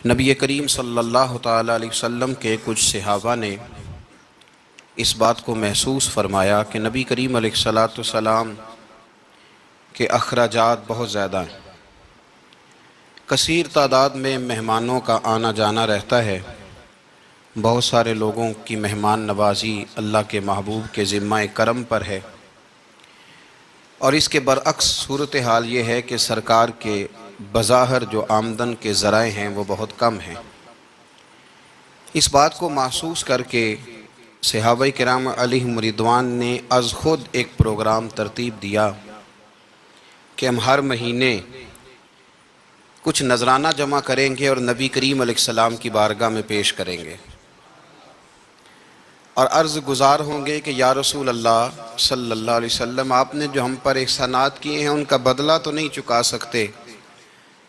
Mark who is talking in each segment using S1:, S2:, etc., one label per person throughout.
S1: نبی کریم صلی اللہ تعالیٰ علیہ وسلم کے کچھ صحابہ نے اس بات کو محسوس فرمایا کہ نبی کریم علیہ الصلاۃ والسلام کے اخراجات بہت زیادہ ہیں، کثیر تعداد میں مہمانوں کا آنا جانا رہتا ہے، بہت سارے لوگوں کی مہمان نوازی اللہ کے محبوب کے ذمہ کرم پر ہے، اور اس کے برعکس صورتحال یہ ہے کہ سرکار کے بظاہر جو آمدن کے ذرائع ہیں وہ بہت کم ہیں۔ اس بات کو محسوس کر کے صحابہ کرام علیہم رضوان نے از خود ایک پروگرام ترتیب دیا کہ ہم ہر مہینے کچھ نذرانہ جمع کریں گے اور نبی کریم علیہ السلام کی بارگاہ میں پیش کریں گے، اور عرض گزار ہوں گے کہ یا رسول اللہ صلی اللہ علیہ وسلم، آپ نے جو ہم پر احسانات کیے ہیں ان کا بدلہ تو نہیں چکا سکتے،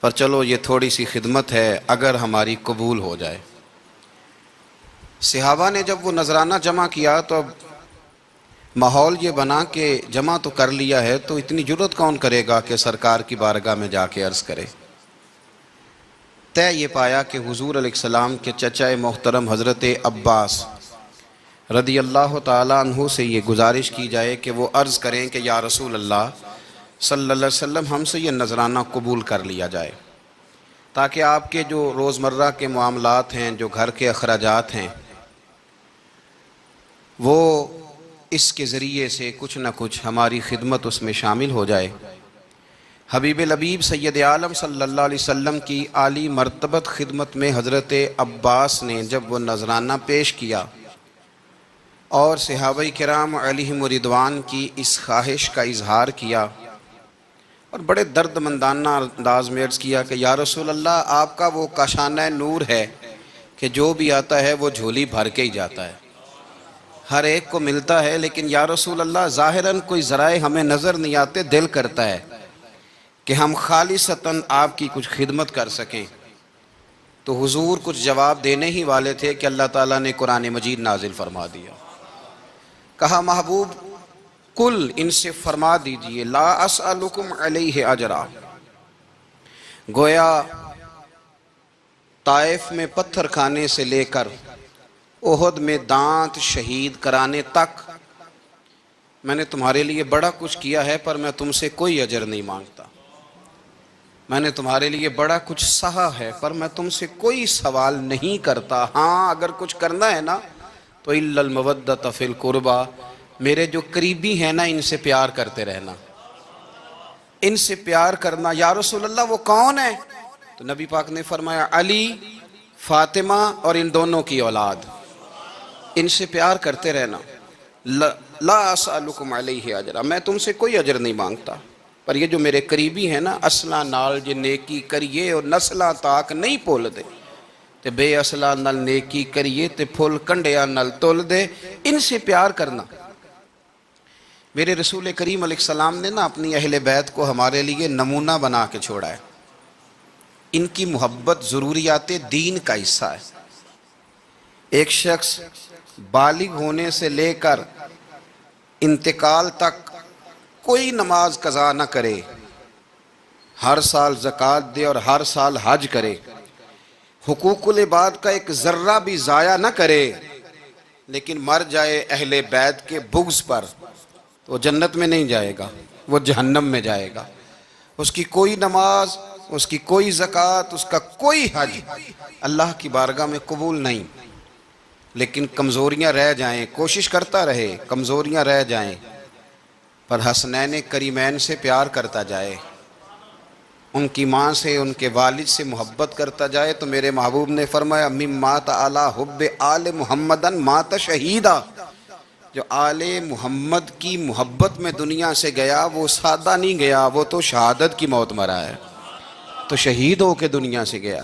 S1: پر چلو یہ تھوڑی سی خدمت ہے اگر ہماری قبول ہو جائے۔ صحابہ نے جب وہ نذرانہ جمع کیا تو اب ماحول یہ بنا کہ جمع تو کر لیا ہے تو اتنی جرت کون کرے گا کہ سرکار کی بارگاہ میں جا کے عرض کرے۔ طے یہ پایا کہ حضور علیہ السلام کے چچا محترم حضرت عباس رضی اللہ تعالیٰ عنہ سے یہ گزارش کی جائے کہ وہ عرض کریں کہ یا رسول اللہ صلی اللہ علیہ وسلم، ہم سے یہ نذرانہ قبول کر لیا جائے، تاکہ آپ کے جو روزمرہ کے معاملات ہیں، جو گھر کے اخراجات ہیں، وہ اس کے ذریعے سے کچھ نہ کچھ ہماری خدمت اس میں شامل ہو جائے۔ حبیب لبیب سید عالم صلی اللہ علیہ وسلم کی عالی مرتبت خدمت میں حضرت عباس نے جب وہ نذرانہ پیش کیا اور صحابہ کرام علیہم رضوان کی اس خواہش کا اظہار کیا اور بڑے درد مندانہ انداز میں عرض کیا کہ یا رسول اللہ، آپ کا وہ کاشانہ نور ہے کہ جو بھی آتا ہے وہ جھولی بھر کے ہی جاتا ہے، ہر ایک کو ملتا ہے، لیکن یا رسول اللہ ظاہراً کوئی ذرائع ہمیں نظر نہیں آتے، دل کرتا ہے کہ ہم خالصتاً آپ کی کچھ خدمت کر سکیں۔ تو حضور کچھ جواب دینے ہی والے تھے کہ اللہ تعالیٰ نے قرآن مجید نازل فرما دیا۔ کہا محبوب کل ان سے فرما دیجئے لا اسألکم علیہ اجرا، گویا طائف میں پتھر کھانے سے لے کر احد میں دانت شہید کرانے تک میں نے تمہارے لیے بڑا کچھ کیا ہے، پر میں تم سے کوئی اجر نہیں مانگتا۔ میں نے تمہارے لیے بڑا کچھ سہا ہے، پر میں تم سے کوئی سوال نہیں کرتا۔ ہاں اگر کچھ کرنا ہے نا تو الا المودۃ فی القربیٰ، میرے جو قریبی ہیں نا ان سے پیار کرتے رہنا، ان سے پیار کرنا۔ یا رسول اللہ وہ کون ہے؟ تو نبی پاک نے فرمایا علی، فاطمہ اور ان دونوں کی اولاد، ان سے پیار کرتے رہنا۔ لا اسألکم علیہ اجرا، میں تم سے کوئی اجر نہیں مانگتا، پر یہ جو میرے قریبی ہیں نا، اصلاں نال جے نیکی کریے اور نسلاں تاک نہیں پول دے، تے بے اصلاں نال نیکی کریے تے پھول کنڈیاں نال تول دے، ان سے پیار کرنا۔ میرے رسول کریم علیہ السلام نے نا اپنی اہل بیت کو ہمارے لیے نمونہ بنا کے چھوڑا ہے۔ ان کی محبت ضروریات دین کا حصہ ہے۔ ایک شخص بالغ ہونے سے لے کر انتقال تک کوئی نماز قضا نہ کرے، ہر سال زکوٰۃ دے اور ہر سال حج کرے، حقوق العباد کا ایک ذرہ بھی ضائع نہ کرے، لیکن مر جائے اہل بیت کے بغض پر، تو وہ جنت میں نہیں جائے گا، وہ جہنم میں جائے گا۔ اس کی کوئی نماز، اس کی کوئی زکوٰۃ، اس کا کوئی حج اللہ کی بارگاہ میں قبول نہیں، لیکن کمزوریاں رہ جائیں، کوشش کرتا رہے، کمزوریاں رہ جائیں، پر حسنین کریمین سے پیار کرتا جائے، ان کی ماں سے، ان کے والد سے محبت کرتا جائے۔ تو میرے محبوب نے فرمایا مم مات علی حب آل محمدن مات شہیدا، جو آل محمد کی محبت میں دنیا سے گیا وہ سادہ نہیں گیا، وہ تو شہادت کی موت مرا ہے، تو شہید ہو کے دنیا سے گیا۔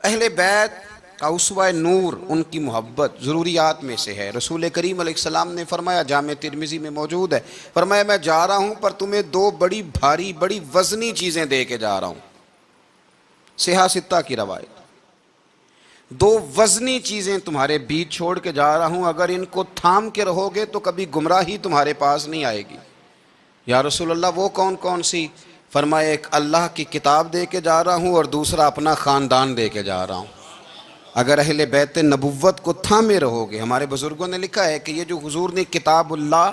S1: اہل بیت کا اسوہ نور ان کی محبت ضروریات میں سے ہے۔ رسول کریم علیہ السلام نے فرمایا، جامع ترمذی میں موجود ہے، فرمایا میں جا رہا ہوں پر تمہیں دو بڑی بھاری بڑی وزنی چیزیں دے کے جا رہا ہوں۔ صحیح ستہ کی روایت، دو وزنی چیزیں تمہارے بیچ چھوڑ کے جا رہا ہوں، اگر ان کو تھام کے رہو گے تو کبھی گمراہی تمہارے پاس نہیں آئے گی۔ یا رسول اللہ وہ کون کون سی؟ فرمایا ایک اللہ کی کتاب دے کے جا رہا ہوں اور دوسرا اپنا خاندان دے کے جا رہا ہوں۔ اگر اہل بیت نبوت کو تھامے رہو گے، ہمارے بزرگوں نے لکھا ہے کہ یہ جو حضور نے کتاب اللہ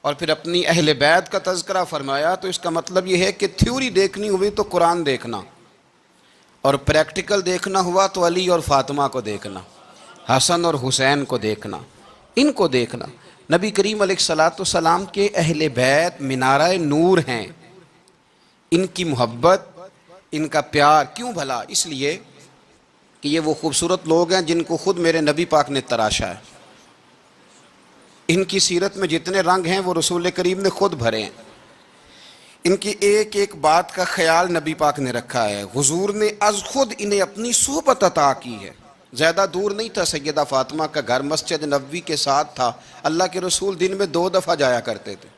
S1: اور پھر اپنی اہل بیت کا تذکرہ فرمایا، تو اس کا مطلب یہ ہے کہ تھیوری دیکھنی ہوئی تو قرآن دیکھنا، اور پریکٹیکل دیکھنا ہوا تو علی اور فاطمہ کو دیکھنا، حسن اور حسین کو دیکھنا، ان کو دیکھنا۔ نبی کریم علیہ الصلوۃ والسلام کے اہل بیت منارہ نور ہیں، ان کی محبت، ان کا پیار کیوں بھلا؟ اس لیے کہ یہ وہ خوبصورت لوگ ہیں جن کو خود میرے نبی پاک نے تراشا ہے۔ ان کی سیرت میں جتنے رنگ ہیں وہ رسول کریم نے خود بھرے ہیں۔ ان کی ایک ایک بات کا خیال نبی پاک نے رکھا ہے۔ حضور نے از خود انہیں اپنی صحبت عطا کی ہے۔ زیادہ دور نہیں تھا سیدہ فاطمہ کا گھر، مسجد نبوی کے ساتھ تھا۔ اللہ کے رسول دن میں 2 دفعہ جایا کرتے تھے۔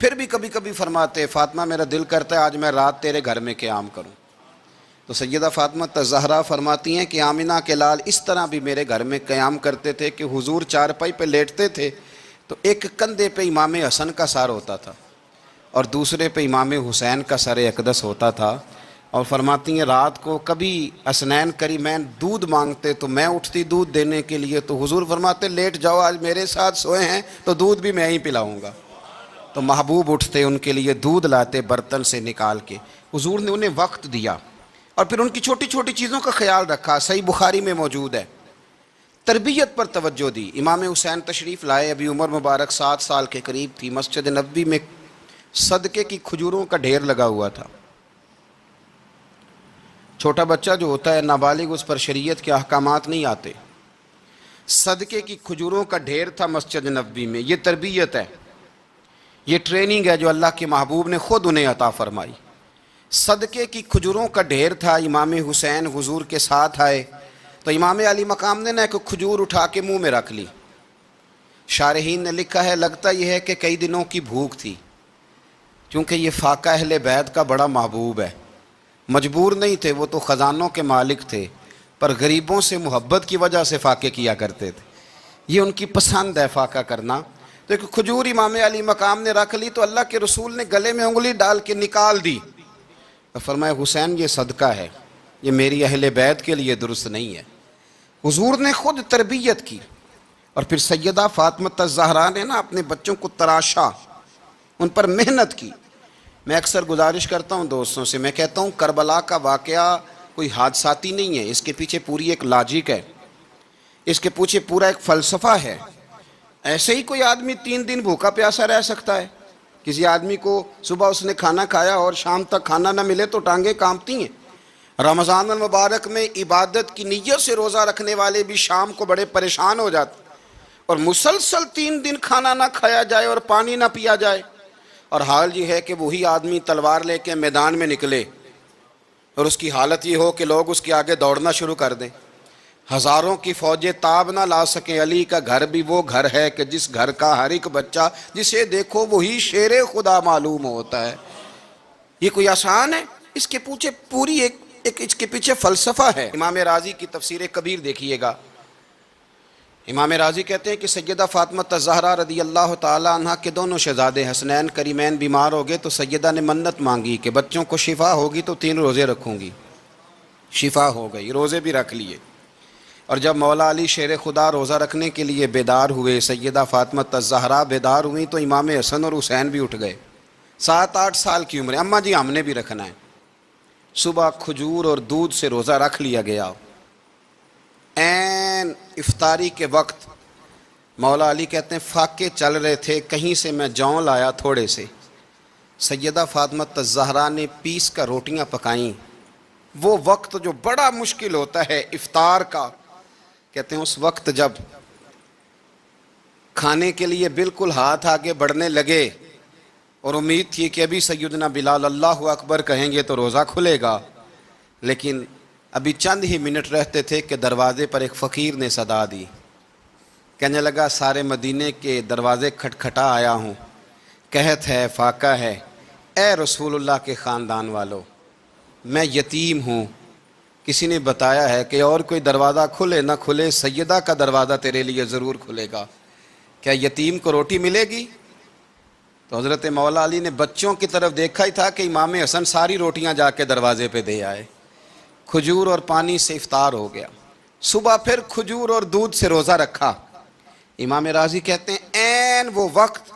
S1: پھر بھی کبھی کبھی فرماتے فاطمہ میرا دل کرتا ہے آج میں رات تیرے گھر میں قیام کروں۔ تو سیدہ فاطمہ الزہرا فرماتی ہیں کہ آمنہ کے لال اس طرح بھی میرے گھر میں قیام کرتے تھے کہ حضور چارپائی پہ لیٹتے تھے تو ایک کندھے پہ امام حسن کا سر ہوتا تھا اور دوسرے پہ امام حسین کا سر اقدس ہوتا تھا، اور فرماتی ہیں رات کو کبھی حسنین کریمین دودھ مانگتے تو میں اٹھتی دودھ دینے کے لیے، تو حضور فرماتے لیٹ جاؤ آج میرے ساتھ سوئے ہیں تو دودھ بھی میں ہی پلاؤں گا۔ تو محبوب اٹھتے ان کے لیے دودھ لاتے برتن سے نکال کے۔ حضور نے انہیں وقت دیا اور پھر ان کی چھوٹی چھوٹی چیزوں کا خیال رکھا۔ صحیح بخاری میں موجود ہے، تربیت پر توجہ دی۔ امام حسین تشریف لائے، ابھی عمر مبارک 7 سال کے قریب تھی۔ مسجد نبوی میں صدقے کی کھجوروں کا ڈھیر لگا ہوا تھا۔ چھوٹا بچہ جو ہوتا ہے نابالغ، اس پر شریعت کے احکامات نہیں آتے۔ صدقے کی کھجوروں کا ڈھیر تھا مسجد نبوی میں۔ یہ تربیت ہے، یہ ٹریننگ ہے جو اللہ کے محبوب نے خود انہیں عطا فرمائی۔ صدقے کی کھجوروں کا ڈھیر تھا۔ امام حسین حضور کے ساتھ آئے تو امام علی مقام نے ایک کھجور اٹھا کے منہ میں رکھ لی۔ شارحین نے لکھا ہے لگتا یہ ہے کہ کئی دنوں کی بھوک تھی، کیونکہ یہ فاقہ اہل بیت کا بڑا محبوب ہے۔ مجبور نہیں تھے، وہ تو خزانوں کے مالک تھے، پر غریبوں سے محبت کی وجہ سے فاقے کیا کرتے تھے۔ یہ ان کی پسند ہے فاقہ کرنا۔ تو ایک کھجور امام علی مقام نے رکھ لی تو اللہ کے رسول نے گلے میں انگلی ڈال کے نکال دی اور فرمایا حسین یہ صدقہ ہے، یہ میری اہل بیت کے لیے درست نہیں ہے۔ حضور نے خود تربیت کی، اور پھر سیدہ فاطمہ الزہرا نے اپنے بچوں کو تراشا، ان پر محنت کی۔ میں اکثر گزارش کرتا ہوں دوستوں سے، میں کہتا ہوں کربلا کا واقعہ کوئی حادثاتی نہیں ہے، اس کے پیچھے پوری ایک لاجک ہے، اس کے پیچھے پورا ایک فلسفہ ہے۔ ایسے ہی کوئی آدمی 3 دن بھوکا پیاسا رہ سکتا ہے؟ کسی آدمی کو صبح اس نے کھانا کھایا اور شام تک کھانا نہ ملے تو ٹانگیں کانپتی ہیں۔ رمضان المبارک میں عبادت کی نیت سے روزہ رکھنے والے بھی شام کو بڑے پریشان ہو جاتے، اور مسلسل 3 دن کھانا نہ کھایا جائے اور پانی نہ پیا جائے، اور حال یہ ہے کہ وہی آدمی تلوار لے کے میدان میں نکلے اور اس کی حالت یہ ہو کہ لوگ اس کے آگے دوڑنا شروع کر دیں، ہزاروں کی فوجیں تاب نہ لا سکیں۔ علی کا گھر بھی وہ گھر ہے کہ جس گھر کا ہر ایک بچہ جسے دیکھو وہی شیر خدا معلوم ہوتا ہے۔ یہ کوئی آسان ہے؟ اس کے پیچھے پوری ایک اس کے پیچھے فلسفہ ہے۔ امام راضی کی تفسیر کبیر دیکھیے گا، امام راضی کہتے ہیں کہ سیدہ فاطمہ الزہرا رضی اللہ تعالی عنہ کے دونوں شہزادے حسنین کریمین بیمار ہو گئے تو سیدہ نے منت مانگی کہ بچوں کو شفا ہوگی تو 3 روزے رکھوں گی۔ شفا ہو گئی، روزے بھی رکھ لیے۔ اور جب مولا علی شیر خدا روزہ رکھنے کے لیے بیدار ہوئے، سیدہ فاطمہ الزہرا بیدار ہوئی تو امام حسن اور حسین بھی اٹھ گئے، 7-8 سال کی عمر۔ اماں جی ہم نے بھی رکھنا ہے۔ صبح کھجور اور دودھ سے روزہ رکھ لیا گیا۔ عین افطاری کے وقت مولا علی کہتے ہیں فاقے چل رہے تھے، کہیں سے میں جوں لایا تھوڑے سے، سیدہ فاطمہ الزہرا نے پیس کر روٹیاں پکائیں۔ وہ وقت جو بڑا مشکل ہوتا ہے افطار کا، کہتے ہیں اس وقت جب کھانے کے لیے بالکل ہاتھ آگے بڑھنے لگے اور امید تھی کہ ابھی سیدنا بلال اللہ اکبر کہیں گے تو روزہ کھلے گا، لیکن ابھی چند ہی منٹ رہتے تھے کہ دروازے پر ایک فقیر نے صدا دی، کہنے لگا سارے مدینے کے دروازے کھٹکھٹا آیا ہوں، قحط ہے، فاقہ ہے، اے رسول اللہ کے خاندان والو میں یتیم ہوں، کسی نے بتایا ہے کہ اور کوئی دروازہ کھلے نہ کھلے سیدہ کا دروازہ تیرے لیے ضرور کھلے گا، کیا یتیم کو روٹی ملے گی؟ تو حضرت مولا علی نے بچوں کی طرف دیکھا ہی تھا کہ امام حسن ساری روٹیاں جا کے دروازے پہ دے آئے، کھجور اور پانی سے افطار ہو گیا۔ صبح پھر کھجور اور دودھ سے روزہ رکھا۔ امام راضی کہتے ہیں عین وہ وقت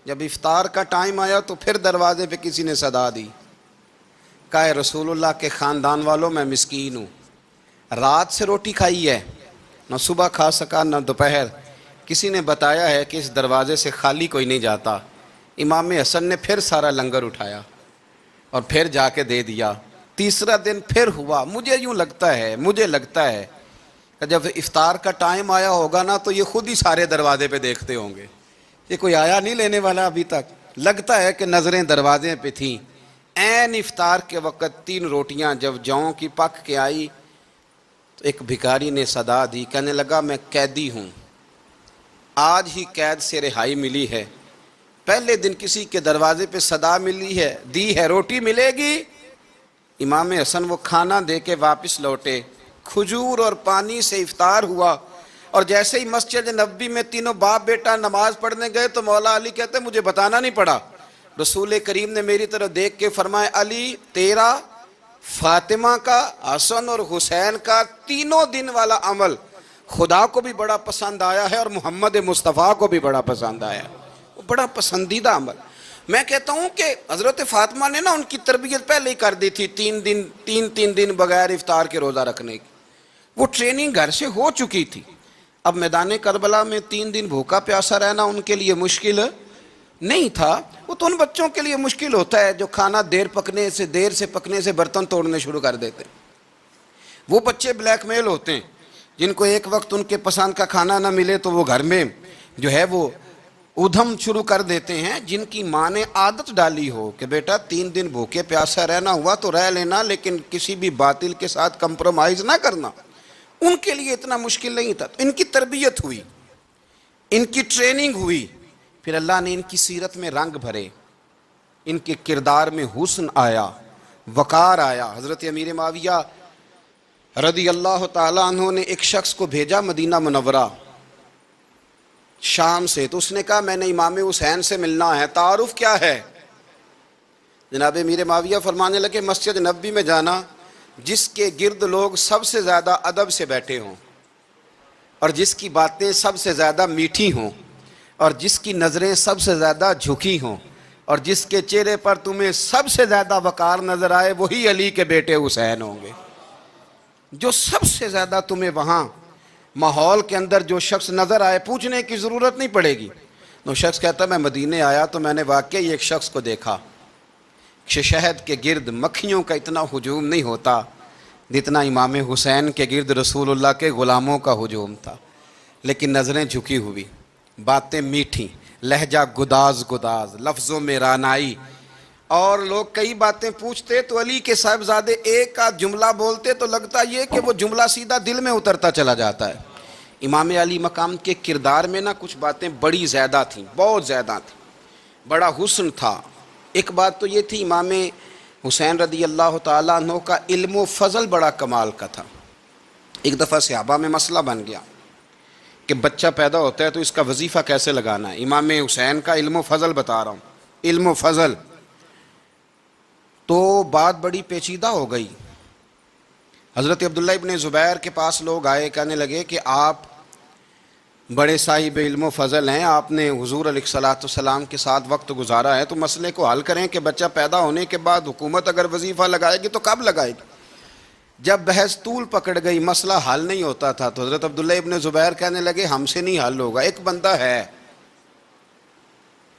S1: جب افطار کا ٹائم آیا تو پھر دروازے پہ کسی نے صدا دی، کہا رسول اللہ کے خاندان والوں میں مسکین ہوں، رات سے روٹی کھائی ہے، نہ صبح کھا سکا نہ دوپہر، کسی نے بتایا ہے کہ اس دروازے سے خالی کوئی نہیں جاتا۔ امام حسن نے پھر سارا لنگر اٹھایا اور پھر جا کے دے دیا۔ تیسرا دن پھر ہوا۔ مجھے لگتا ہے کہ جب افطار کا ٹائم آیا ہوگا نا تو یہ خود ہی سارے دروازے پہ دیکھتے ہوں گے، یہ کوئی آیا نہیں لینے والا ابھی تک۔ لگتا ہے کہ نظریں دروازے پہ تھیں۔ عین افطار کے وقت 3 روٹیاں جب جاؤں کی پک کے آئی تو ایک بھکاری نے صدا دی، کہنے لگا میں قیدی ہوں، آج ہی قید سے رہائی ملی ہے، پہلے دن کسی کے دروازے پہ صدا ملی ہے، دی ہے روٹی ملے گی۔ امام حسن وہ کھانا دے کے واپس لوٹے، کھجور اور پانی سے افطار ہوا، اور جیسے ہی مسجد نبوی میں تینوں باپ بیٹا نماز پڑھنے گئے تو مولا علی کہتے مجھے بتانا نہیں پڑا، رسول کریم نے میری طرف دیکھ کے فرمایا علی تیرا، فاطمہ کا، حسن اور حسین کا 3 دن والا عمل خدا کو بھی بڑا پسند آیا ہے اور محمد مصطفیٰ کو بھی بڑا پسند آیا ہے، وہ بڑا پسندیدہ عمل۔ میں کہتا ہوں کہ حضرت فاطمہ نے نا ان کی تربیت پہلے ہی کر دی تھی، 3 دن بغیر افطار کے روزہ رکھنے کی، وہ ٹریننگ گھر سے ہو چکی تھی۔ اب میدان کربلا میں 3 دن بھوکا پیاسا رہنا ان کے لیے مشکل نہیں تھا، وہ تو ان بچوں کے لیے مشکل ہوتا ہے جو کھانا دیر سے پکنے سے برتن توڑنے شروع کر دیتے ہیں۔ وہ بچے بلیک میل ہوتے ہیں جن کو ایک وقت ان کے پسند کا کھانا نہ ملے تو وہ گھر میں جو ہے وہ ادھم شروع کر دیتے ہیں، جن کی ماں نے عادت ڈالی ہو کہ بیٹا 3 دن بھوکے پیاسا رہنا ہوا تو رہ لینا، لیکن کسی بھی باطل کے ساتھ کمپرومائز نہ کرنا، ان کے لیے اتنا مشکل نہیں تھا۔ تو ان کی تربیت ہوئی، ان کی ٹریننگ ہوئی، پھر اللہ نے ان کی سیرت میں رنگ بھرے، ان کے کردار میں حسن آیا، وقار آیا۔ حضرت امیر معاویہ رضی اللہ تعالیٰ عنہ نے ایک شخص کو بھیجا مدینہ منورہ شام سے، تو اس نے کہا میں نے امام حسین سے ملنا ہے، تعارف کیا ہے؟ جناب امیر معاویہ فرمانے لگے مسجد نبوی میں جانا جس کے گرد لوگ سب سے زیادہ ادب سے بیٹھے ہوں اور جس کی باتیں سب سے زیادہ میٹھی ہوں اور جس کی نظریں سب سے زیادہ جھکی ہوں اور جس کے چہرے پر تمہیں سب سے زیادہ وقار نظر آئے وہی علی کے بیٹے حسین ہوں گے۔ جو سب سے زیادہ تمہیں وہاں ماحول کے اندر جو شخص نظر آئے، پوچھنے کی ضرورت نہیں پڑے گی۔ وہ شخص کہتا میں مدینے آیا تو میں نے واقعی ایک شخص کو دیکھا، شہد کے گرد مکھیوں کا اتنا ہجوم نہیں ہوتا جتنا امام حسین کے گرد رسول اللہ کے غلاموں کا ہجوم تھا، لیکن نظریں جھکی ہوئی، باتیں میٹھی، لہجہ گداز لفظوں میں رانائی، اور لوگ کئی باتیں پوچھتے تو علی کے صاحبزادے ایک آدھ جملہ بولتے تو لگتا یہ کہ وہ جملہ سیدھا دل میں اترتا چلا جاتا ہے۔ امام علی مقام کے کردار میں نا کچھ باتیں بڑی زیادہ تھیں، بہت زیادہ تھیں، بڑا حسن تھا۔ ایک بات تو یہ تھی امام حسین رضی اللہ تعالیٰ عنہ کا علم و فضل بڑا کمال کا تھا۔ ایک دفعہ صحابہ میں مسئلہ بن گیا کہ بچہ پیدا ہوتا ہے تو اس کا وظیفہ کیسے لگانا ہے۔ امام حسین کا علم و فضل بتا رہا ہوں، علم و فضل، تو بات بڑی پیچیدہ ہو گئی۔ حضرت عبداللہ ابن زبیر کے پاس لوگ آئے، کہنے لگے کہ آپ بڑے صاحب علم و فضل ہیں، آپ نے حضور علیہ الصلوۃ والسلام کے ساتھ وقت گزارا ہے، تو مسئلے کو حل کریں کہ بچہ پیدا ہونے کے بعد حکومت اگر وظیفہ لگائے گی تو کب لگائے گی۔ جب بحث طول پکڑ گئی، مسئلہ حل نہیں ہوتا تھا، تو حضرت عبداللہ ابن زبیر کہنے لگے ہم سے نہیں حل ہوگا، ایک بندہ ہے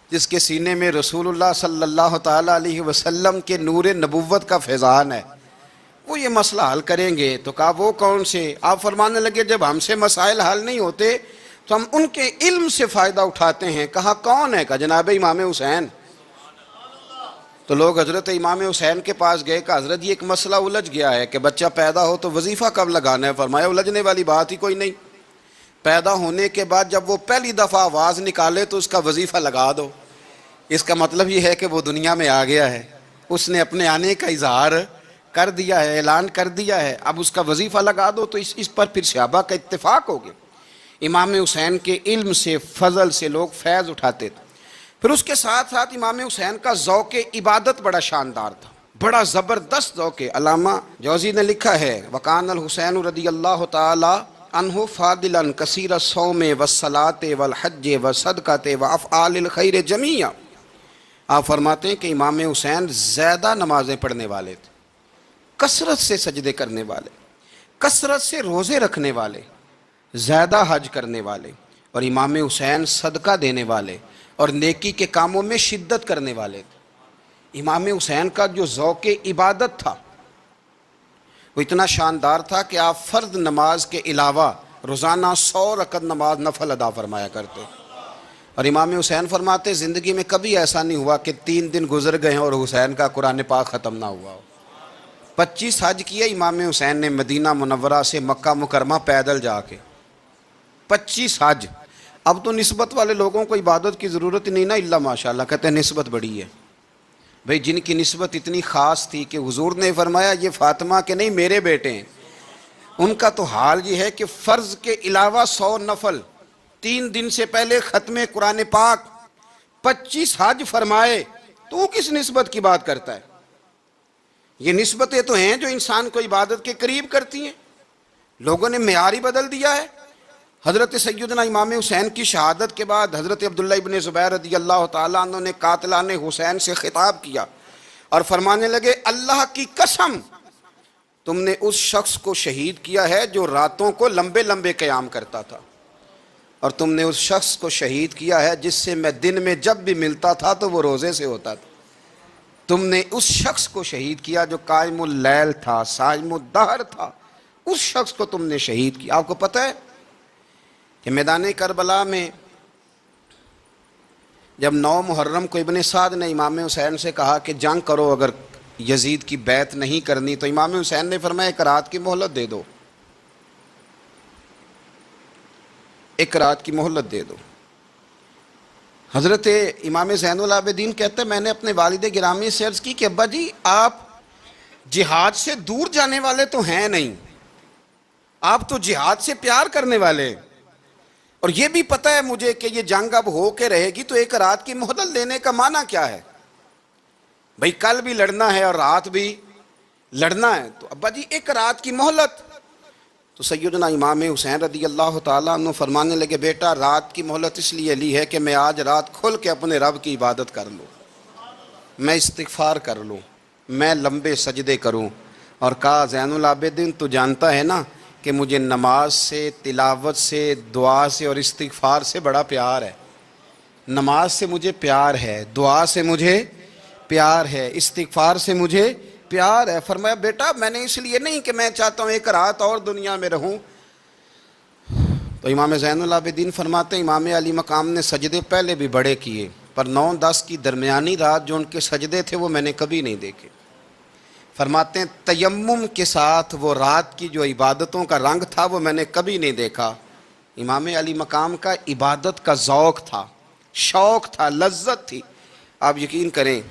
S1: جس کے سینے میں رسول اللہ صلی اللہ تعالیٰ علیہ وسلم کے نور نبوت کا فیضان ہے، وہ یہ مسئلہ حل کریں گے۔ تو کہا وہ کون سے؟ آپ فرمانے لگے جب ہم سے مسائل حل نہیں ہوتے تو ہم ان کے علم سے فائدہ اٹھاتے ہیں۔ کہا کون ہے؟ کہا جناب امام حسین۔ تو لوگ حضرت امام حسین کے پاس گئے، کہ حضرت یہ ایک مسئلہ الجھ گیا ہے کہ بچہ پیدا ہو تو وظیفہ کب لگانا ہے؟ فرمایا الجھنے والی بات ہی کوئی نہیں، پیدا ہونے کے بعد جب وہ پہلی دفعہ آواز نکالے تو اس کا وظیفہ لگا دو۔ اس کا مطلب یہ ہے کہ وہ دنیا میں آ گیا ہے، اس نے اپنے آنے کا اظہار کر دیا ہے، اعلان کر دیا ہے، اب اس کا وظیفہ لگا دو۔ تو اس پر پھر صحابہ کا اتفاق ہو گیا۔ امام حسین کے علم سے، فضل سے لوگ فیض اٹھاتے تھے۔ پھر اس کے ساتھ ساتھ امام حسین کا ذوق عبادت بڑا شاندار تھا، بڑا زبردست ذوق۔ علامہ جوزی نے لکھا ہے وکان الحسین رضی اللہ تعالی عنہ فاضلا کثیر الصوم والصلاۃ والحج والصدقۃ وافعال الخیر جمیعا۔ آپ فرماتے ہیں کہ امام حسین زیادہ نمازیں پڑھنے والے تھے، کثرت سے سجدے کرنے والے، کثرت سے روزے رکھنے والے، زیادہ حج کرنے والے، اور امام حسین صدقہ دینے والے اور نیکی کے کاموں میں شدت کرنے والے تھے۔ امام حسین کا جو ذوق عبادت تھا وہ اتنا شاندار تھا کہ آپ فرض نماز کے علاوہ روزانہ 100 رکعت نماز نفل ادا فرمایا کرتے۔ اور امام حسین فرماتے زندگی میں کبھی ایسا نہیں ہوا کہ 3 دن گزر گئے ہیں اور حسین کا قرآن پاک ختم نہ ہوا ہو۔ 25 حج کیے امام حسین نے مدینہ منورہ سے مکہ مکرمہ پیدل جا کے، 25 حج۔ اب تو نسبت والے لوگوں کو عبادت کی ضرورت ہی نہیں نا، الا ماشاءاللہ کہتے ہیں نسبت بڑی ہے۔ بھئی جن کی نسبت اتنی خاص تھی کہ حضور نے فرمایا یہ فاطمہ کے نہیں میرے بیٹے ہیں، ان کا تو حال یہ ہے کہ فرض کے علاوہ 100 نفل، 3 دن سے پہلے ختم قرآن پاک، 25 حج فرمائے، تو وہ کس نسبت کی بات کرتا ہے؟ یہ نسبتیں تو ہیں جو انسان کو عبادت کے قریب کرتی ہیں۔ لوگوں نے معیار ہی بدل دیا ہے۔ حضرت سیدنا امام حسین کی شہادت کے بعد حضرت عبداللہ ابن زبیر رضی اللہ تعالیٰ عنہ نے قاتلان حسین سے خطاب کیا اور فرمانے لگے اللہ کی قسم تم نے اس شخص کو شہید کیا ہے جو راتوں کو لمبے لمبے قیام کرتا تھا، اور تم نے اس شخص کو شہید کیا ہے جس سے میں دن میں جب بھی ملتا تھا تو وہ روزے سے ہوتا تھا۔ تم نے اس شخص کو شہید کیا جو قائم اللیل تھا، صائم الدہر تھا، اس شخص کو تم نے شہید کیا۔ آپ کو پتہ ہے کہ میدان کربلا میں جب 9 محرم کو ابن سعد نے امام حسین سے کہا کہ جنگ کرو اگر یزید کی بیعت نہیں کرنی، تو امام حسین نے فرمایا 1 رات کی مہلت دے دو، 1 رات کی مہلت دے دو۔ حضرت امام زین العابدین کہتے ہیں میں نے اپنے والد گرامی سے عرض کی کہ ابا جی آپ جہاد سے دور جانے والے تو ہیں نہیں، آپ تو جہاد سے پیار کرنے والے ہیں، اور یہ بھی پتہ ہے مجھے کہ یہ جنگ اب ہو کے رہے گی، تو 1 رات کی مہلت لینے کا معنی کیا ہے؟ بھئی کل بھی لڑنا ہے اور رات بھی لڑنا ہے، تو ابا جی 1 رات کی مہلت۔ تو سیدنا امام حسین رضی اللہ تعالیٰ عنہ فرمانے لگے بیٹا رات کی مہلت اس لیے لی ہے کہ میں آج رات کھل کے اپنے رب کی عبادت کر لوں، میں استغفار کر لوں، میں لمبے سجدے کروں۔ اور کہا زین العابدین تو جانتا ہے نا کہ مجھے نماز سے، تلاوت سے، دعا سے اور استغفار سے بڑا پیار ہے۔ نماز سے مجھے پیار ہے، دعا سے مجھے پیار ہے، استغفار سے مجھے پیار ہے۔ فرمایا بیٹا میں نے اس لیے نہیں کہ میں چاہتا ہوں 1 رات اور دنیا میں رہوں۔ تو امام زین العابدین فرماتے ہیں امام علی مقام نے سجدے پہلے بھی بڑے کیے، پر 9-10 کی درمیانی رات جو ان کے سجدے تھے وہ میں نے کبھی نہیں دیکھے۔ فرماتے ہیں تیمم کے ساتھ وہ رات کی جو عبادتوں کا رنگ تھا وہ میں نے کبھی نہیں دیکھا۔ امام علی مقام کا عبادت کا ذوق تھا، شوق تھا، لذت تھی۔ آپ یقین کریں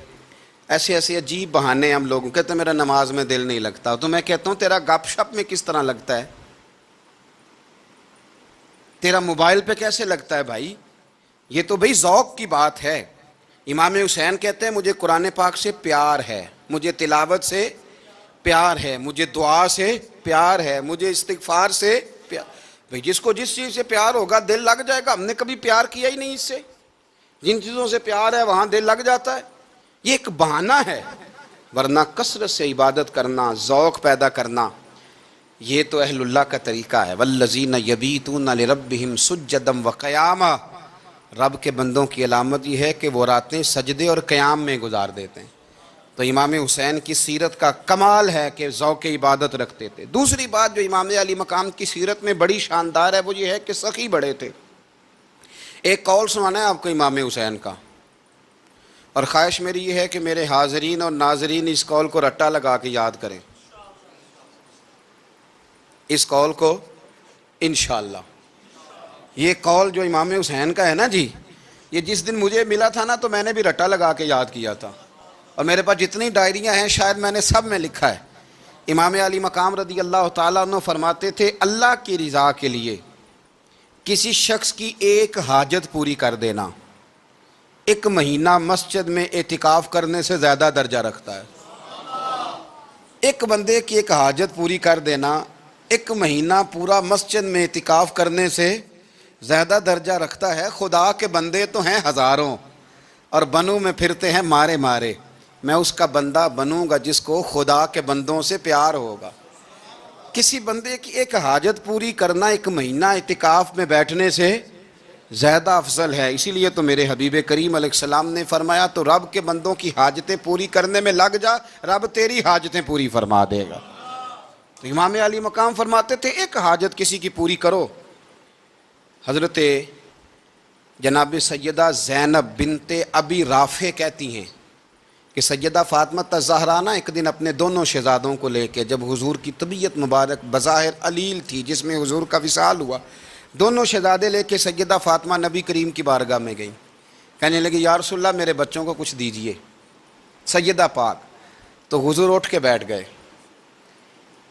S1: ایسے ایسے عجیب بہانے ہم لوگوں کہتے ہیں میرا نماز میں دل نہیں لگتا، تو میں کہتا ہوں تیرا گپ شپ میں کس طرح لگتا ہے، تیرا موبائل پہ کیسے لگتا ہے بھائی؟ یہ تو بھائی ذوق کی بات ہے۔ امام حسین کہتے ہیں مجھے قرآن پاک سے پیار ہے، مجھے تلاوت سے پیار ہے، مجھے دعا سے پیار ہے، مجھے استغفار سے پیار۔ بھائی جس کو جس چیز سے پیار ہوگا دل لگ جائے گا۔ ہم نے کبھی پیار کیا ہی نہیں اس سے، جن چیزوں سے پیار ہے وہاں دل لگ جاتا ہے۔ یہ ایک بہانہ ہے، ورنہ کثرت سے عبادت کرنا، ذوق پیدا کرنا، یہ تو اہل اللہ کا طریقہ ہے۔ والذین یبیتون لربہم سجدا وقیاما، رب کے بندوں کی علامت یہ ہے کہ وہ راتیں سجدے اور قیام میں گزار دیتے ہیں۔ تو امام حسین کی سیرت کا کمال ہے کہ ذوق عبادت رکھتے تھے۔ دوسری بات جو امام علی مقام کی سیرت میں بڑی شاندار ہے وہ یہ ہے کہ سخی بڑے تھے۔ ایک قول سنانا ہے آپ کو امام حسین کا، اور خواہش میری یہ ہے کہ میرے حاضرین اور ناظرین اس قول کو رٹا لگا کے یاد کریں، اس قول کو انشاءاللہ۔ یہ قول جو امام حسین کا ہے نا جی، یہ جس دن مجھے ملا تھا نا تو میں نے بھی رٹا لگا کے یاد کیا تھا، اور میرے پاس جتنی ڈائریاں ہیں شاید میں نے سب میں لکھا ہے۔ امام علی مقام رضی اللہ تعالیٰ عنہ فرماتے تھے اللہ کی رضا کے لیے کسی شخص کی ایک حاجت پوری کر دینا، ایک مہینہ مسجد میں اعتکاف کرنے سے زیادہ درجہ رکھتا ہے۔ ایک بندے کی ایک حاجت پوری کر دینا ایک مہینہ پورا مسجد میں اعتکاف کرنے سے زیادہ درجہ رکھتا ہے۔ خدا کے بندے تو ہیں ہزاروں اور بنوں میں پھرتے ہیں مارے مارے، میں اس کا بندہ بنوں گا جس کو خدا کے بندوں سے پیار ہوگا۔ کسی بندے کی ایک حاجت پوری کرنا ایک مہینہ اعتکاف میں بیٹھنے سے زیادہ افضل ہے۔ اسی لیے تو میرے حبیب کریم علیہ السلام نے فرمایا تو رب کے بندوں کی حاجتیں پوری کرنے میں لگ جا، رب تیری حاجتیں پوری فرما دے گا۔ تو امام علی مقام فرماتے تھے ایک حاجت کسی کی پوری کرو۔ حضرت جناب سیدہ زینب بنت ابی رافع کہتی ہیں کہ سیدہ فاطمہ الزہرا ایک دن اپنے دونوں شہزادوں کو لے کے، جب حضور کی طبیعت مبارک بظاہر علیل تھی جس میں حضور کا وصال ہوا، دونوں شہزادے لے کے سیدہ فاطمہ نبی کریم کی بارگاہ میں گئیں، کہنے لگی یا رسول اللہ میرے بچوں کو کچھ دیجئے سیدہ پاک۔ تو حضور اٹھ کے بیٹھ گئے،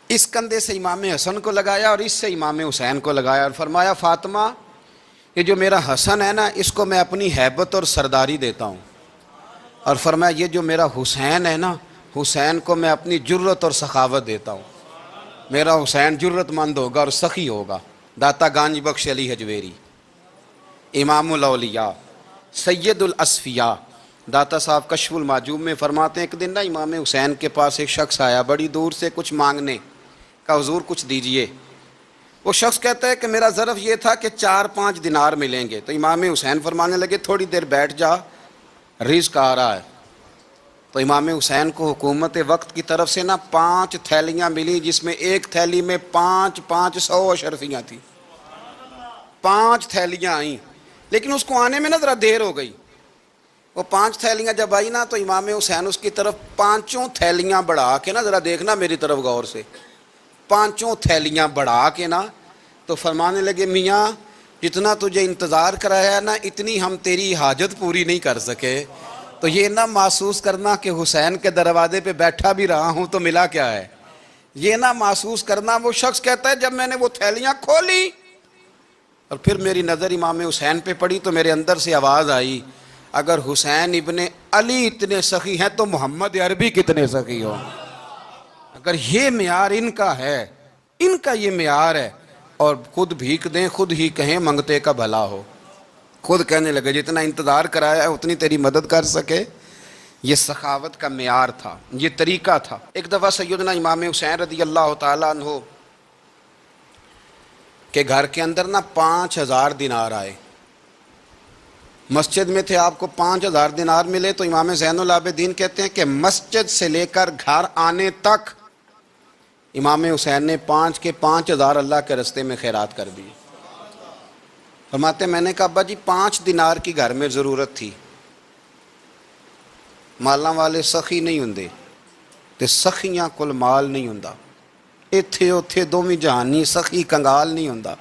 S1: اس کندھے سے امام حسن کو لگایا اور اس سے امام حسین کو لگایا اور فرمایا فاطمہ یہ جو میرا حسن ہے نا اس کو میں اپنی ہیبت اور سرداری دیتا ہوں، اور فرمایا یہ جو میرا حسین ہے نا حسین کو میں اپنی جرت اور سخاوت دیتا ہوں، میرا حسین جرت مند ہوگا اور سخی ہوگا۔ داتا گانج بخش علی حجویری، امام الاولیاء، سید الاصفیاء، داتا صاحب کشف المعجوب میں فرماتے ہیں ایک دن نا امام حسین کے پاس ایک شخص آیا بڑی دور سے کچھ مانگنے کا، حضور کچھ دیجئے۔ وہ شخص کہتا ہے کہ میرا ظرف یہ تھا کہ 4-5 دینار ملیں گے۔ تو امام حسین فرمانے لگے تھوڑی دیر بیٹھ جا، رزق آ رہا ہے۔ تو امام حسین کو حکومت وقت کی طرف سے نا 5 تھیلیاں ملی جس میں ایک تھیلی میں 500 اشرفیاں تھیں، 5 تھیلیاں آئیں، لیکن اس کو آنے میں نا ذرا دیر ہو گئی۔ وہ 5 تھیلیاں جب آئی نا تو امام حسین اس کی طرف 5 تھیلیاں بڑھا کے نا، ذرا دیکھنا میری طرف غور سے، 5 تھیلیاں بڑھا کے نا تو فرمانے لگے میاں جتنا تجھے انتظار کرایا ہے نا اتنی ہم تیری حاجت پوری نہیں کر سکے، تو یہ نہ محسوس کرنا کہ حسین کے دروازے پہ بیٹھا بھی رہا ہوں تو ملا کیا ہے، یہ نہ محسوس کرنا۔ وہ شخص کہتا ہے جب میں نے وہ تھیلیاں کھولی اور پھر میری نظر امام حسین پہ پڑی تو میرے اندر سے آواز آئی اگر حسین ابن علی اتنے سخی ہیں تو محمد عربی کتنے سخی ہوں۔ اگر یہ معیار ان کا ہے، ان کا یہ معیار ہے، اور خود بھیک دیں خود ہی کہیں منگتے کا بھلا ہو، خود کہنے لگے جتنا انتظار کرایا ہے اتنی تیری مدد کر سکے۔ یہ سخاوت کا معیار تھا، یہ طریقہ تھا۔ ایک دفعہ سیدنا امام حسین رضی اللہ تعالیٰ عنہ کے گھر کے اندر نا 5000 دینار آئے، مسجد میں تھے، آپ کو 5000 دینار ملے تو امام زین العابدین کہتے ہیں کہ مسجد سے لے کر گھر آنے تک امام حسین نے 5000 اللہ کے رستے میں خیرات کر دی۔ فرماتے میں نے کہا ابا جی 5 دینار کی گھر میں ضرورت تھی، مالاں والے سخی نہیں ہوندے تے سخیاں کل مال نہیں ہوندا، ایتھے اوتھے دوویں جہانی سخی کنگال نہیں ہوندا۔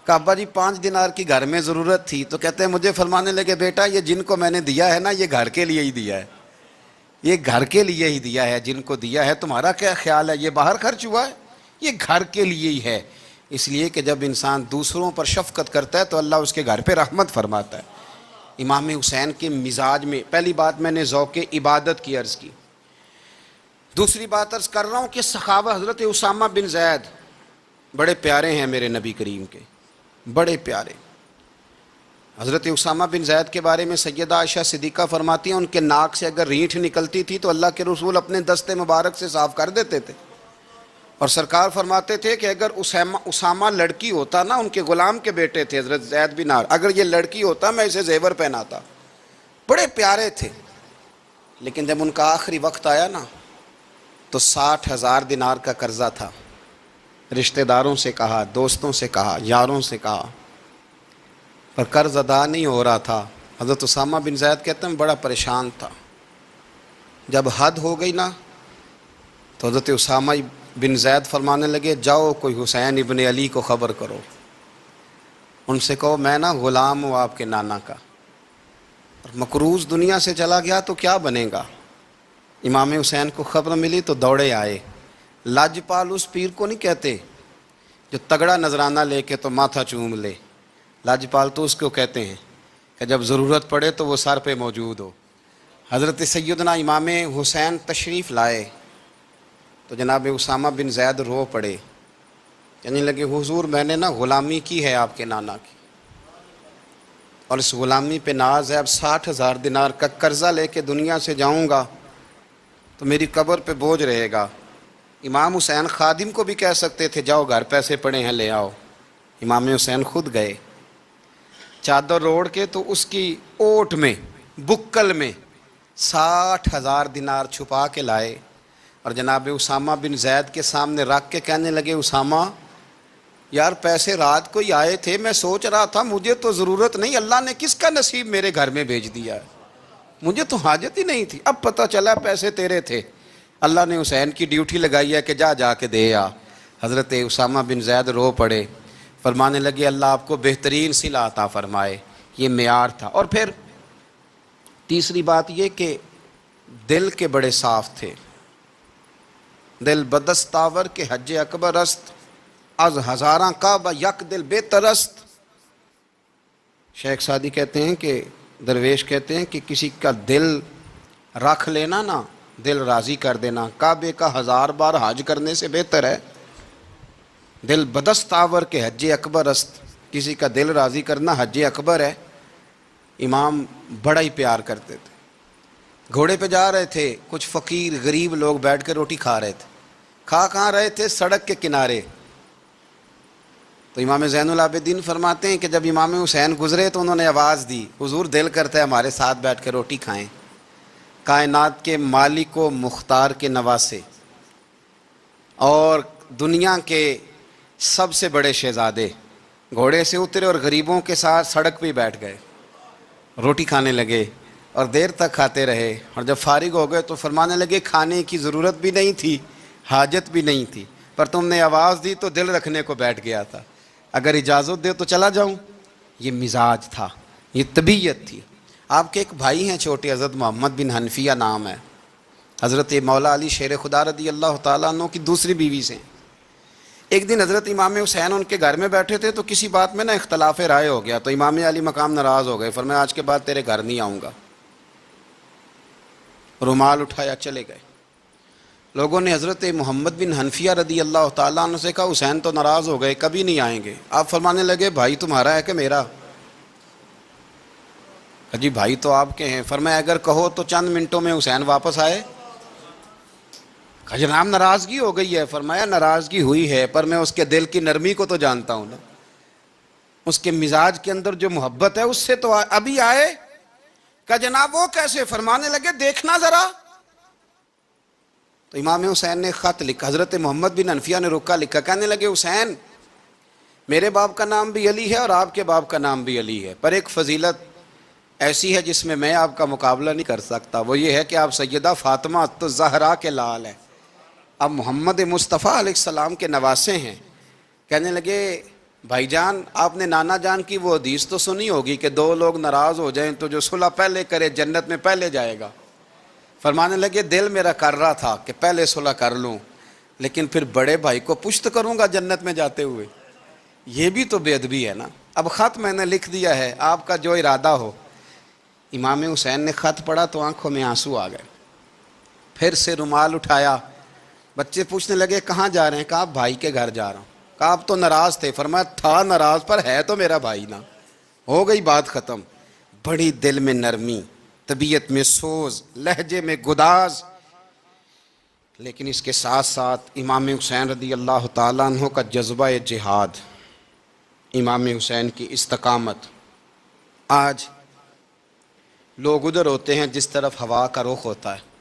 S1: کہا ابا جی 5 دینار کی گھر میں ضرورت تھی، تو کہتے ہیں مجھے فرمانے لگے بیٹا یہ جن کو میں نے دیا ہے نا یہ گھر کے لیے ہی دیا ہے، یہ گھر کے لیے ہی دیا ہے، جن کو دیا ہے تمہارا کیا خیال ہے یہ باہر خرچ ہوا ہے، یہ گھر کے لیے ہی ہے۔ اس لیے کہ جب انسان دوسروں پر شفقت کرتا ہے تو اللہ اس کے گھر پہ رحمت فرماتا ہے۔ امام حسین کے مزاج میں پہلی بات میں نے ذوق عبادت کی عرض کی، دوسری بات عرض کر رہا ہوں کہ سخاوت۔ حضرت اسامہ بن زید بڑے پیارے ہیں میرے نبی کریم کے، بڑے پیارے۔ حضرت اسامہ بن زید کے بارے میں سیدہ عائشہ صدیقہ فرماتی ہیں ان کے ناک سے اگر رینٹھ نکلتی تھی تو اللہ کے رسول اپنے دستے مبارک سے صاف کر دیتے تھے، اور سرکار فرماتے تھے کہ اگر اسامہ لڑکی ہوتا نا، ان کے غلام کے بیٹے تھے حضرت زید بن عار، اگر یہ لڑکی ہوتا میں اسے زیور پہناتا۔ بڑے پیارے تھے، لیکن جب ان کا آخری وقت آیا نا تو 60,000 دینار کا قرضہ تھا، رشتہ داروں سے کہا، دوستوں سے کہا، یاروں سے کہا، پر قرض ادا نہیں ہو رہا تھا۔ حضرت اسامہ بن زید کہتے ہیں بڑا پریشان تھا۔ جب حد ہو گئی نا تو حضرت اسامہ بن زید فرمانے لگے جاؤ کوئی حسین ابن علی کو خبر کرو، ان سے کہو میں نا غلام ہوں آپ کے نانا کا، اور مقروض دنیا سے چلا گیا تو کیا بنے گا۔ امام حسین کو خبر ملی تو دوڑے آئے۔ لاجپال اس پیر کو نہیں کہتے جو تگڑا نذرانہ لے کے تو ماتھا چوم لے، لاجپال تو اس کو کہتے ہیں کہ جب ضرورت پڑے تو وہ سر پہ موجود ہو۔ حضرت سیدنا امام حسین تشریف لائے تو جناب اسامہ بن زید رو پڑے، کہنے لگے حضور میں نے نا غلامی کی ہے آپ کے نانا کی، اور اس غلامی پہ ناز ہے، اب 60,000 دینار کا قرضہ لے کے دنیا سے جاؤں گا تو میری قبر پہ بوجھ رہے گا۔ امام حسین خادم کو بھی کہہ سکتے تھے جاؤ گھر پیسے پڑے ہیں لے آؤ، امام حسین خود گئے، چادر اوڑھ کے تو اس کی اوٹ میں بکل میں 60,000 دینار چھپا کے لائے، اور جناب اسامہ بن زید کے سامنے رکھ کے کہنے لگے اسامہ یار پیسے رات کو ہی آئے تھے، میں سوچ رہا تھا مجھے تو ضرورت نہیں، اللہ نے کس کا نصیب میرے گھر میں بھیج دیا ہے، مجھے تو حاجت ہی نہیں تھی، اب پتہ چلا پیسے تیرے تھے، اللہ نے حسین کی ڈیوٹی لگائی ہے کہ جا کے دے آ۔ حضرت اسامہ بن زید رو پڑے، فرمانے لگے اللہ آپ کو بہترین صلہ عطا فرمائے، یہ معیار تھا۔ اور پھر تیسری بات یہ کہ دل کے بڑے صاف تھے، دل بدستاور کے حج اکبر است، از ہزاراں کعبہ یک دل بہتر است۔ شیخ سعدی کہتے ہیں کہ درویش کہتے ہیں کہ کسی کا دل رکھ لینا نا، دل راضی کر دینا، کعبے کا 1000 بار حج کرنے سے بہتر ہے۔ دل بدستاور کے حج اکبر است، کسی کا دل راضی کرنا حج اکبر ہے۔ امام بڑا ہی پیار کرتے تھے، گھوڑے پہ جا رہے تھے، کچھ فقیر غریب لوگ بیٹھ کے روٹی کھا رہے تھے، کھا کہاں رہے تھے؟ سڑک کے کنارے۔ تو امام زین العابدین فرماتے ہیں کہ جب امام حسین گزرے تو انہوں نے آواز دی حضور دل کرتا ہے ہمارے ساتھ بیٹھ کے روٹی کھائیں۔ کائنات کے مالک و مختار کے نواسے اور دنیا کے سب سے بڑے شہزادے گھوڑے سے اترے اور غریبوں کے ساتھ سڑک پہ بیٹھ گئے، روٹی کھانے لگے اور دیر تک کھاتے رہے، اور جب فارغ ہو گئے تو فرمانے لگے کھانے کی ضرورت بھی نہیں تھی، حاجت بھی نہیں تھی، پر تم نے آواز دی تو دل رکھنے کو بیٹھ گیا تھا، اگر اجازت دے تو چلا جاؤں۔ یہ مزاج تھا، یہ طبیعت تھی۔ آپ کے ایک بھائی ہیں چھوٹے، حضرت محمد بن حنفیہ نام ہے، حضرت مولا علی شیر خدا رضی اللہ تعالیٰ عنہ کی دوسری بیوی سے۔ ایک دن حضرت امام حسین ان کے گھر میں بیٹھے تھے تو کسی بات میں نا اختلاف رائے ہو گیا، تو امام علی مقام ناراض ہو گئے، فرمایا آج کے بعد تیرے گھر نہیں آؤں گا، رومال اٹھایا چلے گئے۔ لوگوں نے حضرت محمد بن حنفیہ رضی اللہ تعالیٰ عنہ سے کہا حسین تو ناراض ہو گئے، کبھی نہیں آئیں گے۔ آپ فرمانے لگے بھائی تمہارا ہے کہ میرا؟ جی بھائی تو آپ کے ہیں۔ فرمایا اگر کہو تو چند منٹوں میں حسین واپس آئے؟ جناب ناراضگی ہو گئی ہے۔ فرمایا ناراضگی ہوئی ہے پر میں اس کے دل کی نرمی کو تو جانتا ہوں نا، اس کے مزاج کے اندر جو محبت ہے اس سے تو ابھی آئے۔ کہ جناب وہ کیسے؟ فرمانے لگے دیکھنا ذرا۔ تو امام حسین نے خط لکھا، حضرت محمد بن حنفیہ نے رکا لکھا، کہنے لگے حسین میرے باپ کا نام بھی علی ہے اور آپ کے باپ کا نام بھی علی ہے، پر ایک فضیلت ایسی ہے جس میں آپ کا مقابلہ نہیں کر سکتا، وہ یہ ہے کہ آپ سیدہ فاطمہ الزہرا کے لال ہیں، اب محمد مصطفیٰ علیہ السلام کے نواسے ہیں۔ کہنے لگے بھائی جان آپ نے نانا جان کی وہ حدیث تو سنی ہوگی کہ دو لوگ ناراض ہو جائیں تو جو صلح پہلے کرے جنت میں پہلے جائے گا۔ فرمانے لگے دل میرا کر رہا تھا کہ پہلے صلح کر لوں، لیکن پھر بڑے بھائی کو پشت کروں گا جنت میں جاتے ہوئے، یہ بھی تو بے ادبی ہے نا۔ اب خط میں نے لکھ دیا ہے، آپ کا جو ارادہ ہو۔ امام حسین نے خط پڑھا تو آنکھوں میں آنسو آ گئے، پھر سے رومال اٹھایا، بچے پوچھنے لگے کہاں جا رہے ہیں؟ کہا بھائی کے گھر جا رہا ہوں۔ کہا آپ تو ناراض تھے؟ فرمایا تھا ناراض پر ہے تو میرا بھائی نا، ہو گئی بات ختم۔ بڑی دل میں نرمی، طبیعت میں سوز، لہجے میں گداز، لیکن اس کے ساتھ ساتھ امام حسین رضی اللہ تعالیٰ عنہ کا جذبہ جہاد، امام حسین کی استقامت۔ آج لوگ ادھر ہوتے ہیں جس طرف ہوا کا رخ ہوتا ہے،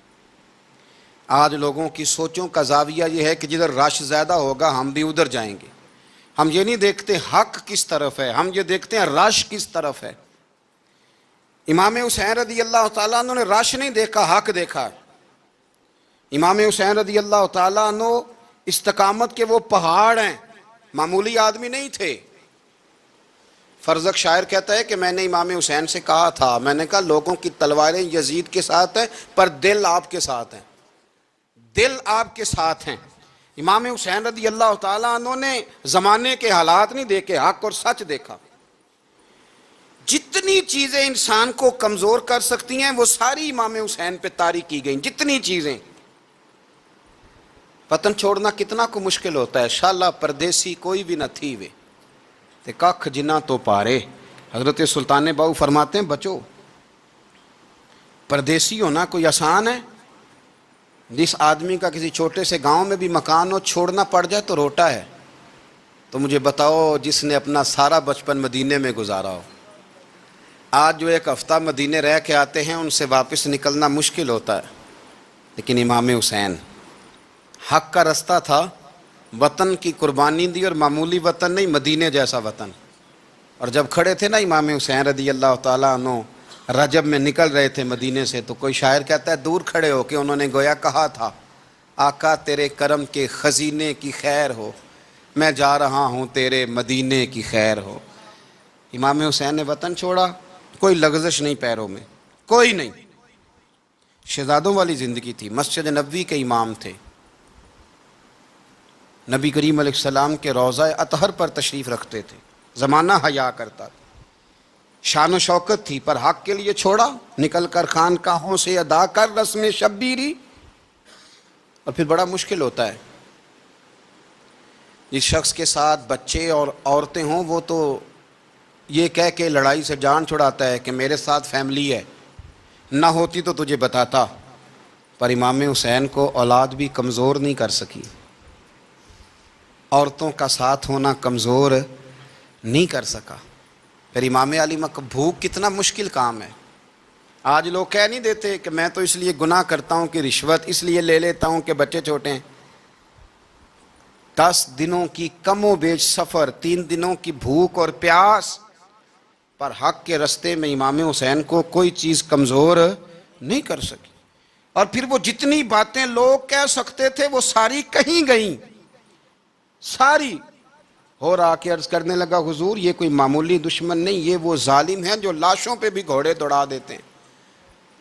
S1: آج لوگوں کی سوچوں کا زاویہ یہ ہے کہ جدھر رش زیادہ ہوگا ہم بھی ادھر جائیں گے، ہم یہ نہیں دیکھتے حق کس طرف ہے، ہم یہ دیکھتے ہیں رش کس طرف ہے۔ امام حسین رضی اللہ تعالیٰ عنہ نے رش نہیں دیکھا، حق دیکھا۔ امام حسین رضی اللہ تعالیٰ عنہ استقامت کے وہ پہاڑ ہیں، معمولی آدمی نہیں تھے۔ فرزق شاعر کہتا ہے کہ میں نے امام حسین سے کہا تھا، میں نے کہا لوگوں کی تلواریں یزید کے ساتھ ہیں پر دل آپ کے ساتھ ہیں، دل آپ کے ساتھ ہیں۔ امام حسین رضی اللہ تعالیٰ عنہ نے زمانے کے حالات نہیں دیکھے، حق اور سچ دیکھا۔ جتنی چیزیں انسان کو کمزور کر سکتی ہیں وہ ساری امام حسین پہ طاری کی گئیں، جتنی چیزیں۔ وطن چھوڑنا کتنا کو مشکل ہوتا ہے، شالا پردیسی کوئی بھی نہ تھی وے تے ککھ جنہ تو پارے۔ حضرت سلطان باؤ فرماتے ہیں بچو، پردیسی ہونا کوئی آسان ہے؟ جس آدمی کا کسی چھوٹے سے گاؤں میں بھی مکان ہو، چھوڑنا پڑ جائے تو روٹا ہے۔ تو مجھے بتاؤ جس نے اپنا سارا بچپن مدینے میں گزارا ہو، آج جو ایک ہفتہ مدینے رہ کے آتے ہیں ان سے واپس نکلنا مشکل ہوتا ہے۔ لیکن امام حسین حق کا رستہ تھا، وطن کی قربانی دی، اور معمولی وطن نہیں، مدینے جیسا وطن۔ اور جب کھڑے تھے نا امام حسین رضی اللہ تعالیٰ عنہ رجب میں نکل رہے تھے مدینے سے، تو کوئی شاعر کہتا ہے دور کھڑے ہو کے انہوں نے گویا کہا تھا، آقا تیرے کرم کے خزینے کی خیر ہو، میں جا رہا ہوں تیرے مدینے کی خیر ہو۔ امام حسین نے وطن چھوڑا، کوئی لغزش نہیں پیروں میں، کوئی نہیں۔ شہزادوں والی زندگی تھی، مسجد نبوی کے امام تھے، نبی کریم علیہ السلام کے روضہ اطہر پر تشریف رکھتے تھے، زمانہ حیا کرتا تھا، شان و شوکت تھی، پر حق کے لیے چھوڑا، نکل کر خانقاہوں سے ادا کر رسم شبیری۔ اور پھر بڑا مشکل ہوتا ہے، جس شخص کے ساتھ بچے اور عورتیں ہوں وہ تو یہ کہہ کے لڑائی سے جان چھڑاتا ہے کہ میرے ساتھ فیملی ہے، نہ ہوتی تو تجھے بتاتا۔ پر امام حسین کو اولاد بھی کمزور نہیں کر سکی، عورتوں کا ساتھ ہونا کمزور نہیں کر سکا۔ پھر امام علی بھوک کتنا مشکل کام ہے۔ آج لوگ کہہ نہیں دیتے کہ میں تو اس لیے گناہ کرتا ہوں کہ رشوت اس لیے لے لیتا ہوں کہ بچے چھوٹے ہیں۔ 10 دنوں کی کم و بیش سفر، 3 دنوں کی بھوک اور پیاس، پر حق کے رستے میں امام حسین کو کوئی چیز کمزور نہیں کر سکی۔ اور پھر وہ جتنی باتیں لوگ کہہ سکتے تھے وہ ساری کہیں گئیں، ساری۔ اور آ کے عرض کرنے لگا حضور یہ کوئی معمولی دشمن نہیں، یہ وہ ظالم ہیں جو لاشوں پہ بھی گھوڑے دوڑا دیتے ہیں۔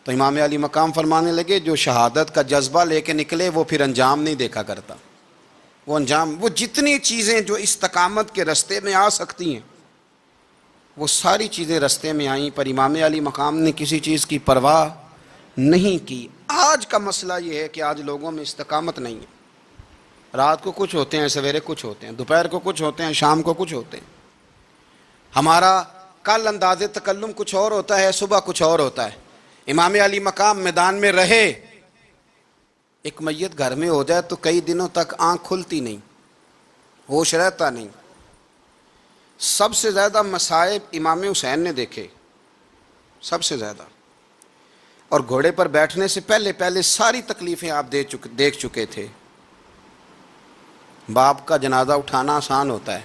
S1: تو امام علی مقام فرمانے لگے جو شہادت کا جذبہ لے کے نکلے وہ پھر انجام نہیں دیکھا کرتا۔ وہ انجام، وہ جتنی چیزیں جو استقامت کے رستے میں آ سکتی ہیں وہ ساری چیزیں رستے میں آئیں، پر امام علی مقام نے کسی چیز کی پرواہ نہیں کی۔ آج کا مسئلہ یہ ہے کہ آج لوگوں میں استقامت نہیں ہے۔ رات کو کچھ ہوتے ہیں، سویرے کچھ ہوتے ہیں، دوپہر کو کچھ ہوتے ہیں، شام کو کچھ ہوتے ہیں۔ ہمارا کل انداز تکلم کچھ اور ہوتا ہے، صبح کچھ اور ہوتا ہے۔ امام علی مقام میدان میں رہے، ایک میت گھر میں ہو جائے تو کئی دنوں تک آنکھ کھلتی نہیں، ہوش رہتا نہیں۔ سب سے زیادہ مصائب امام حسین نے دیکھے، سب سے زیادہ۔ اور گھوڑے پر بیٹھنے سے پہلے ساری تکلیفیں آپ دیکھ چکے تھے۔ باپ کا جنازہ اٹھانا آسان ہوتا ہے،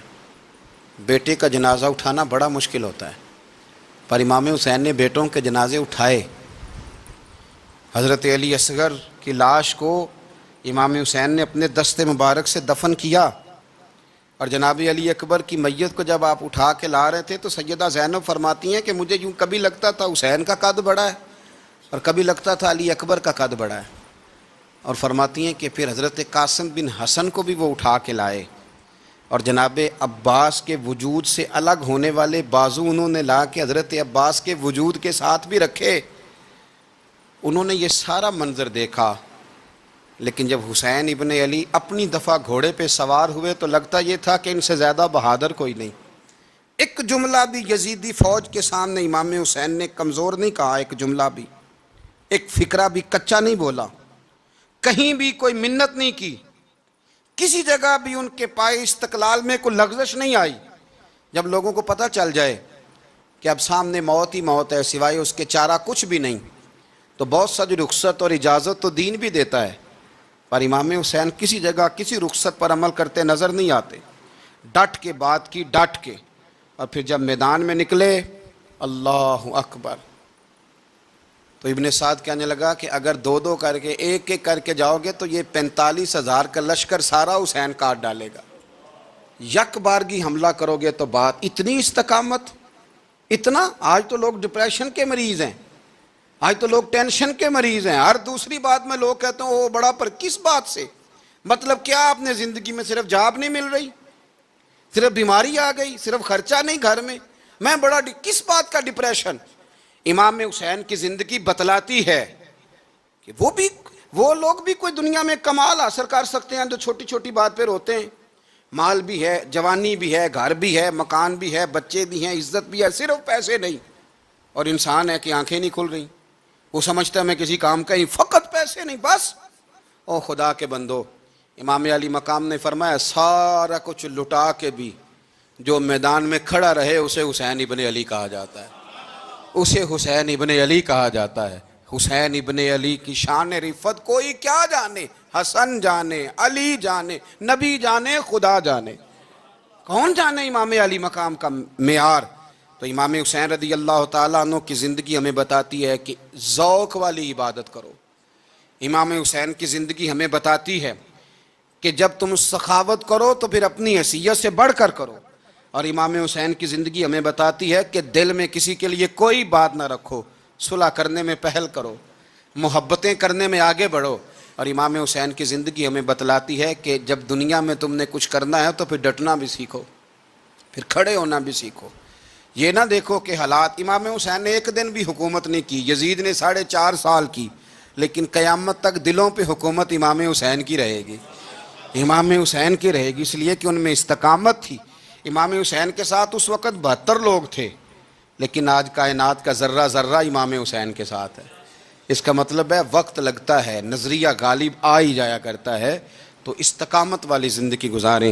S1: بیٹے کا جنازہ اٹھانا بڑا مشکل ہوتا ہے، پر امام حسین نے بیٹوں کے جنازے اٹھائے۔ حضرت علی اصغر کی لاش کو امام حسین نے اپنے دست مبارک سے دفن کیا، اور جناب علی اکبر کی میت کو جب آپ اٹھا کے لا رہے تھے تو سیدہ زینب فرماتی ہیں کہ مجھے یوں کبھی لگتا تھا حسین کا قد بڑا ہے اور کبھی لگتا تھا علی اکبر کا قد بڑا ہے۔ اور فرماتی ہیں کہ پھر حضرت قاسم بن حسن کو بھی وہ اٹھا کے لائے، اور جناب عباس کے وجود سے الگ ہونے والے بازو انہوں نے لا کے حضرت عباس کے وجود کے ساتھ بھی رکھے۔ انہوں نے یہ سارا منظر دیکھا، لیکن جب حسین ابن علی اپنی دفعہ گھوڑے پہ سوار ہوئے تو لگتا یہ تھا کہ ان سے زیادہ بہادر کوئی نہیں۔ ایک جملہ بھی یزیدی فوج کے سامنے امام حسین نے کمزور نہیں کہا، ایک جملہ بھی، ایک فقرہ بھی کچا نہیں بولا، کہیں بھی کوئی منت نہیں کی، کسی جگہ بھی ان کے پائے استقلال میں کوئی لغزش نہیں آئی۔ جب لوگوں کو پتہ چل جائے کہ اب سامنے موت ہی موت ہے، سوائے اس کے چارہ کچھ بھی نہیں، تو بہت ساری رخصت اور اجازت تو دین بھی دیتا ہے، پر امام حسین کسی جگہ کسی رخصت پر عمل کرتے نظر نہیں آتے۔ ڈٹ کے بات کی، ڈٹ کے، اور پھر جب میدان میں نکلے، اللہ اکبر، تو ابن سعد کہنے لگا کہ اگر 2 کر کے ایک کر کے جاؤ گے تو یہ 45,000 کا لشکر سارا حسین کاٹ ڈالے گا، یک بارگی حملہ کرو گے تو بات۔ اتنی استقامت، اتنا۔ آج تو لوگ ڈپریشن کے مریض ہیں، آج تو لوگ ٹینشن کے مریض ہیں، ہر دوسری بات میں لوگ کہتے ہیں وہ بڑا، پر کس بات سے؟ مطلب کیا آپ نے زندگی میں صرف جاب نہیں مل رہی، صرف بیماری آ گئی، صرف خرچہ نہیں گھر میں؟ میں بڑا کس بات کا ڈپریشن؟ امام حسین کی زندگی بتلاتی ہے کہ وہ لوگ بھی کوئی دنیا میں کمال حاصل کر سکتے ہیں جو چھوٹی چھوٹی بات پہ روتے ہیں. مال بھی ہے، جوانی بھی ہے، گھر بھی ہے، مکان بھی ہے، بچے بھی ہیں، عزت بھی ہے، صرف پیسے نہیں. اور انسان ہے کہ آنکھیں نہیں کھل رہی، وہ سمجھتا ہے میں کسی کام کا ہی، فقط پیسے نہیں بس. او خدا کے بندو، امام علی مقام نے فرمایا سارا کچھ لٹا کے بھی جو میدان میں کھڑا رہے اسے حسین ابن علی کہا جاتا ہے، اسے حسین ابن علی کہا جاتا ہے. حسین ابن علی کی شان رفت کوئی کیا جانے، حسن جانے، علی جانے، نبی جانے، خدا جانے، کون جانے امام علی مقام کا معیار. تو امام حسین رضی اللہ تعالیٰ عنہ کی زندگی ہمیں بتاتی ہے کہ ذوق والی عبادت کرو. امام حسین کی زندگی ہمیں بتاتی ہے کہ جب تم سخاوت کرو تو پھر اپنی حیثیت سے بڑھ کر کرو. اور امام حسین کی زندگی ہمیں بتاتی ہے کہ دل میں کسی کے لیے کوئی بات نہ رکھو، صلح کرنے میں پہل کرو، محبتیں کرنے میں آگے بڑھو. اور امام حسین کی زندگی ہمیں بتلاتی ہے کہ جب دنیا میں تم نے کچھ کرنا ہے تو پھر ڈٹنا بھی سیکھو، پھر کھڑے ہونا بھی سیکھو. یہ نہ دیکھو کہ حالات، امام حسین نے ایک دن بھی حکومت نہیں کی، یزید نے 4.5 سال کی، لیکن قیامت تک دلوں پہ حکومت امام حسین کی رہے گی، امام حسین کی رہے گی، اس لیے کہ ان میں استقامت تھی. امام حسین کے ساتھ اس وقت 72 لوگ تھے، لیکن آج کائنات کا ذرہ ذرہ امام حسین کے ساتھ ہے. اس کا مطلب ہے وقت لگتا ہے، نظریہ غالب آ ہی جایا کرتا ہے. تو استقامت والی زندگی گزاریں.